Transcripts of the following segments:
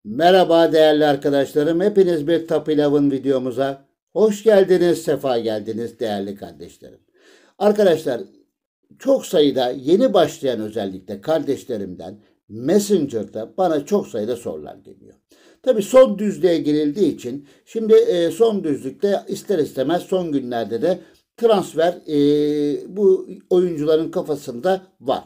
Merhaba değerli arkadaşlarım. Hepiniz bir Top 11 videomuza hoş geldiniz, sefa geldiniz değerli kardeşlerim. Arkadaşlar çok sayıda yeni başlayan özellikle kardeşlerimden Messenger'da bana çok sayıda sorular geliyor. Tabii son düzlüğe girildiği için şimdi son düzlükte ister istemez son günlerde de transfer bu oyuncuların kafasında var.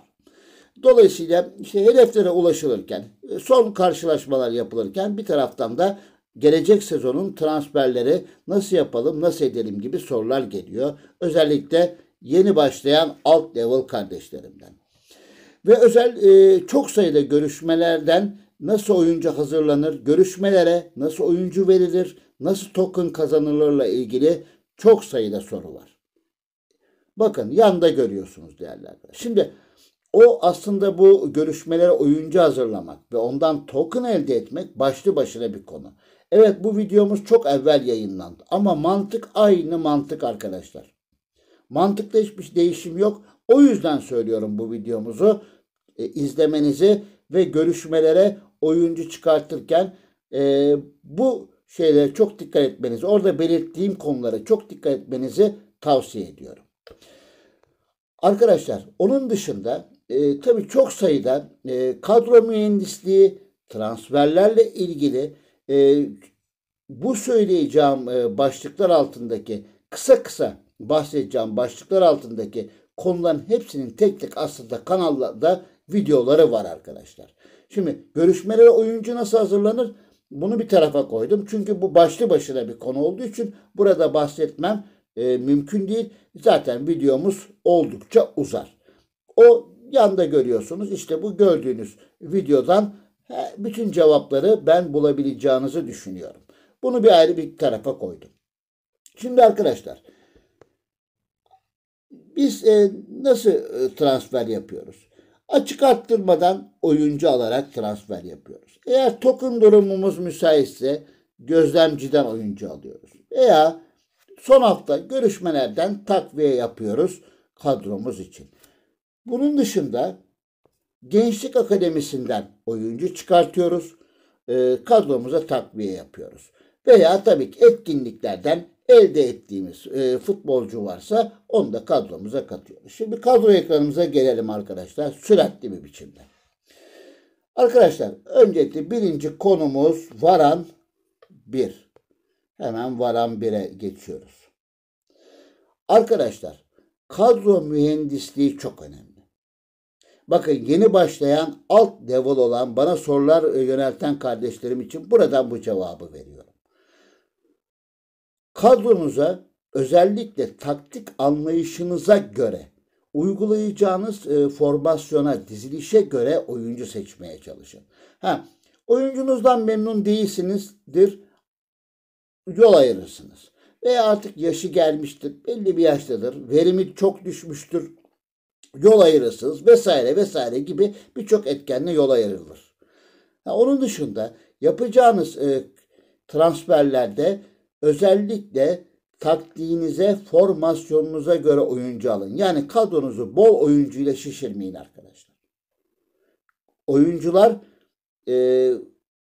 Dolayısıyla işte hedeflere ulaşılırken, son karşılaşmalar yapılırken bir taraftan da gelecek sezonun transferleri nasıl yapalım, nasıl edelim gibi sorular geliyor. Özellikle yeni başlayan alt level kardeşlerimden. Ve çok sayıda görüşmelerden nasıl oyuncu hazırlanır, görüşmelere nasıl oyuncu verilir, nasıl token kazanılırla ilgili çok sayıda soru var. Bakın yanda görüyorsunuz değerli arkadaşlar. Şimdi o aslında bu görüşmelere oyuncu hazırlamak ve ondan token elde etmek başlı başına bir konu. Evet bu videomuz çok evvel yayınlandı ama mantık aynı mantık arkadaşlar. Mantıkta hiçbir değişim yok. O yüzden söylüyorum bu videomuzu izlemenizi ve görüşmelere oyuncu çıkartırken bu şeylere çok dikkat etmenizi, orada belirttiğim konulara çok dikkat etmenizi tavsiye ediyorum. Arkadaşlar onun dışında tabii çok sayıda kadro mühendisliği, transferlerle ilgili bu söyleyeceğim başlıklar altındaki kısa bahsedeceğim başlıklar altındaki konuların hepsinin tek tek aslında kanallarda videoları var arkadaşlar. Şimdi görüşmelere oyuncu nasıl hazırlanır? Bunu bir tarafa koydum. Çünkü bu başlı başına bir konu olduğu için burada bahsetmem mümkün değil. Zaten videomuz oldukça uzar. O yanda görüyorsunuz. İşte bu gördüğünüz videodan bütün cevapları ben bulabileceğinizi düşünüyorum. Bunu bir ayrı bir tarafa koydum. Şimdi arkadaşlar biz nasıl transfer yapıyoruz? Açık arttırmadan oyuncu alarak transfer yapıyoruz. Eğer token durumumuz müsaitse gözlemciden oyuncu alıyoruz. Veya son hafta görüşmelerden takviye yapıyoruz kadromuz için. Bunun dışında Gençlik Akademisi'nden oyuncu çıkartıyoruz. Kadromuza takviye yapıyoruz. Veya tabii ki etkinliklerden elde ettiğimiz futbolcu varsa onu da kadromuza katıyoruz. Şimdi kadro ekranımıza gelelim arkadaşlar. Süratli bir biçimde. Arkadaşlar öncelikle birinci konumuz Varan 1. Hemen Varan 1'e geçiyoruz. Arkadaşlar kadro mühendisliği çok önemli. Bakın yeni başlayan alt level olan bana sorular yönelten kardeşlerim için buradan bu cevabı veriyorum. Kadronuza özellikle taktik anlayışınıza göre uygulayacağınız formasyona, dizilişe göre oyuncu seçmeye çalışın. Oyuncunuzdan memnun değilsinizdir, yol ayırırsınız. Veya artık yaşı gelmiştir, belli bir yaştadır, verimi çok düşmüştür, yol ayırırsınız vesaire vesaire gibi birçok etkenle yol ayrılır. Onun dışında yapacağınız transferlerde özellikle taktiğinize, formasyonunuza göre oyuncu alın. Yani kadronuzu bol oyuncuyla şişirmeyin arkadaşlar. Oyuncular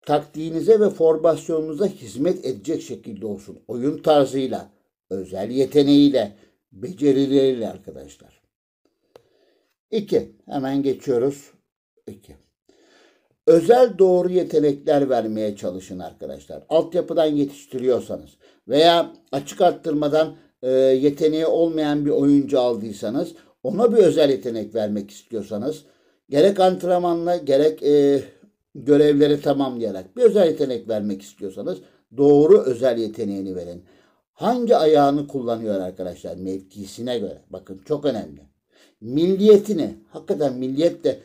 taktiğinize ve formasyonunuza hizmet edecek şekilde olsun. Oyun tarzıyla, özel yeteneğiyle, becerileriyle arkadaşlar. 2. Hemen geçiyoruz. 2. Özel doğru yetenekler vermeye çalışın arkadaşlar. Altyapıdan yetiştiriyorsanız veya açık arttırmadan yeteneği olmayan bir oyuncu aldıysanız ona bir özel yetenek vermek istiyorsanız gerek antrenmanla gerek görevleri tamamlayarak bir özel yetenek vermek istiyorsanız doğru özel yeteneğini verin. Hangi ayağını kullanıyor arkadaşlar? Mevkisine göre. Bakın çok önemli. Milliyetini, hakikaten milliyet de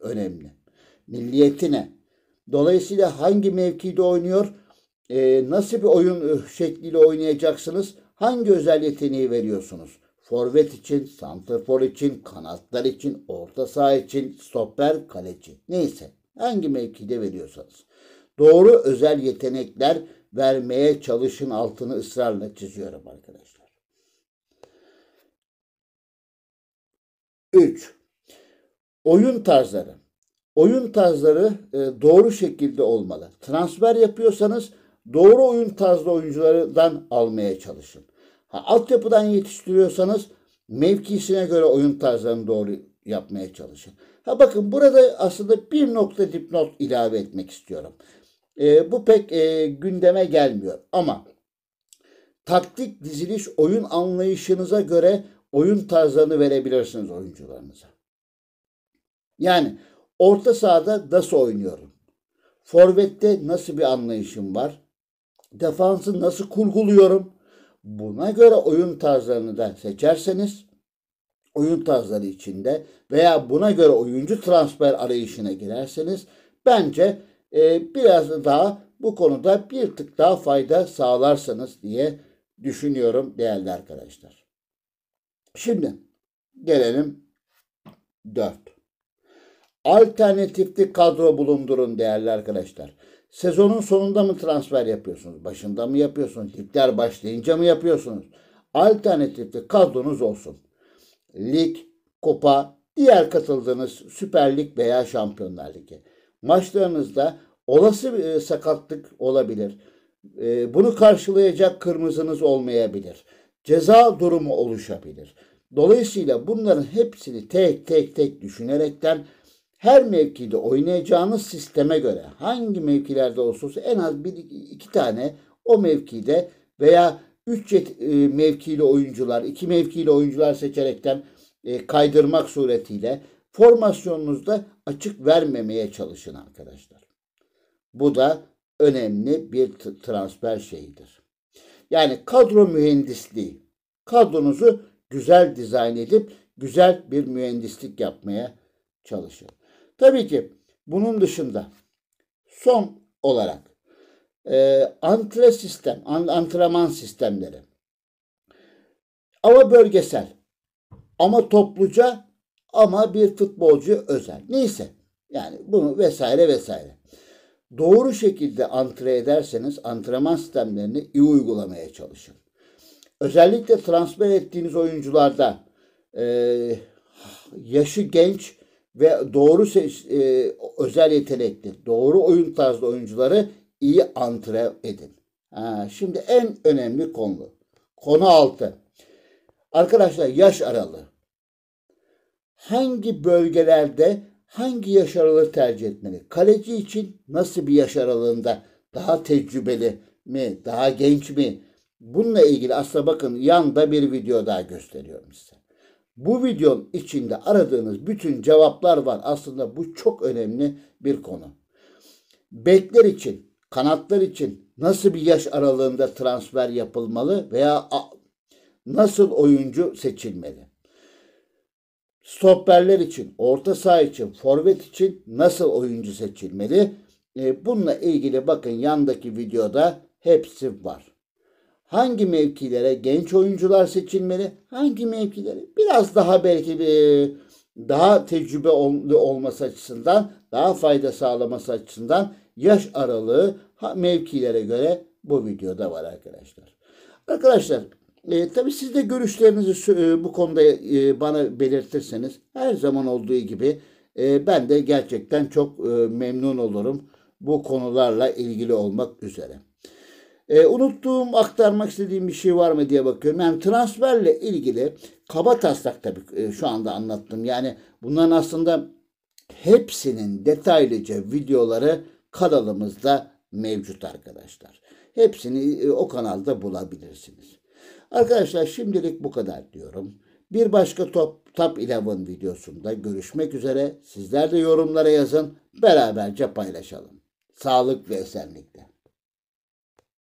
önemli. Milliyetine. Dolayısıyla hangi mevkide oynuyor, nasıl bir oyun şekliyle oynayacaksınız, hangi özel yeteneği veriyorsunuz? Forvet için, santrfor için, kanatlar için, orta saha için, stoper, kaleci. Neyse, hangi mevkide veriyorsanız. Doğru özel yetenekler vermeye çalışın, altını ısrarla çiziyorum arkadaşlar. 3. Oyun tarzları. oyun tarzları doğru şekilde olmalı. Transfer yapıyorsanız doğru oyun tarzlı oyunculardan almaya çalışın. Altyapıdan yetiştiriyorsanız mevkisine göre oyun tarzlarını doğru yapmaya çalışın. Bakın burada aslında bir nokta dipnot ilave etmek istiyorum. Bu pek gündeme gelmiyor ama taktik, diziliş, oyun anlayışınıza göre oyun tarzlarını verebilirsiniz oyuncularınıza. Yani orta sahada nasıl oynuyorum? Forvet'te nasıl bir anlayışım var? Defansı nasıl kurguluyorum? Buna göre oyun tarzlarını da seçerseniz, oyun tarzları içinde veya buna göre oyuncu transfer arayışına girerseniz bence biraz daha bu konuda bir tık daha fayda sağlarsanız diye düşünüyorum değerli arkadaşlar. Şimdi gelelim 4. Alternatifli kadro bulundurun değerli arkadaşlar. Sezonun sonunda mı transfer yapıyorsunuz? Başında mı yapıyorsunuz? Ligler başlayınca mı yapıyorsunuz? Alternatifli kadronuz olsun. Lig, kupa, diğer katıldığınız Süper Lig veya Şampiyonlar Ligi. Maçlarınızda olası bir sakatlık olabilir. Bunu karşılayacak kırmızınız olmayabilir. Ceza durumu oluşabilir. Dolayısıyla bunların hepsini tek tek düşünerekten her mevkide oynayacağınız sisteme göre hangi mevkilerde olursa en az bir iki tane o mevkide veya 3 mevkili oyuncular, 2 mevkili oyuncular seçerekten kaydırmak suretiyle formasyonunuzda açık vermemeye çalışın arkadaşlar. Bu da önemli bir transfer şeyidir. Yani kadro mühendisliği. Kadronuzu güzel dizayn edip güzel bir mühendislik yapmaya çalışın. Tabii ki bunun dışında son olarak antrenman sistemleri. Ama bölgesel, ama topluca, ama bir futbolcu özel. Neyse yani bunu vesaire vesaire. Doğru şekilde antre ederseniz antrenman sistemlerini iyi uygulamaya çalışın. Özellikle transfer ettiğiniz oyuncularda yaşı genç ve doğru özel yetenekli, doğru oyun tarzı oyuncuları iyi antre edin. Şimdi en önemli konu. Konu 6. Arkadaşlar yaş aralığı. Hangi bölgelerde hangi yaş aralığı tercih etmeli? Kaleci için nasıl bir yaş aralığında? Daha tecrübeli mi? Daha genç mi? Bununla ilgili aslında bakın yanda bir video daha gösteriyorum size. Bu videonun içinde aradığınız bütün cevaplar var. Aslında bu çok önemli bir konu. Bekler için, kanatlar için nasıl bir yaş aralığında transfer yapılmalı veya nasıl oyuncu seçilmeli? Stoperler için, orta saha için, forvet için nasıl oyuncu seçilmeli? Bununla ilgili bakın yandaki videoda hepsi var. Hangi mevkilere genç oyuncular seçilmeli? Hangi mevkilere biraz daha belki daha tecrübe olması açısından, daha fayda sağlaması açısından yaş aralığı mevkilere göre bu videoda var arkadaşlar. Arkadaşlar tabii siz de görüşlerinizi bu konuda bana belirtirseniz her zaman olduğu gibi ben de gerçekten çok memnun olurum bu konularla ilgili olmak üzere. Unuttuğum, aktarmak istediğim bir şey var mı diye bakıyorum. Yani transferle ilgili kaba taslak tabii şu anda anlattım. Yani bunların aslında hepsinin detaylıca videoları kanalımızda mevcut arkadaşlar. Hepsini o kanalda bulabilirsiniz. Arkadaşlar şimdilik bu kadar diyorum. Bir başka Top 11 videosunda görüşmek üzere. Sizler de yorumlara yazın. Beraberce paylaşalım. Sağlık ve esenlikle.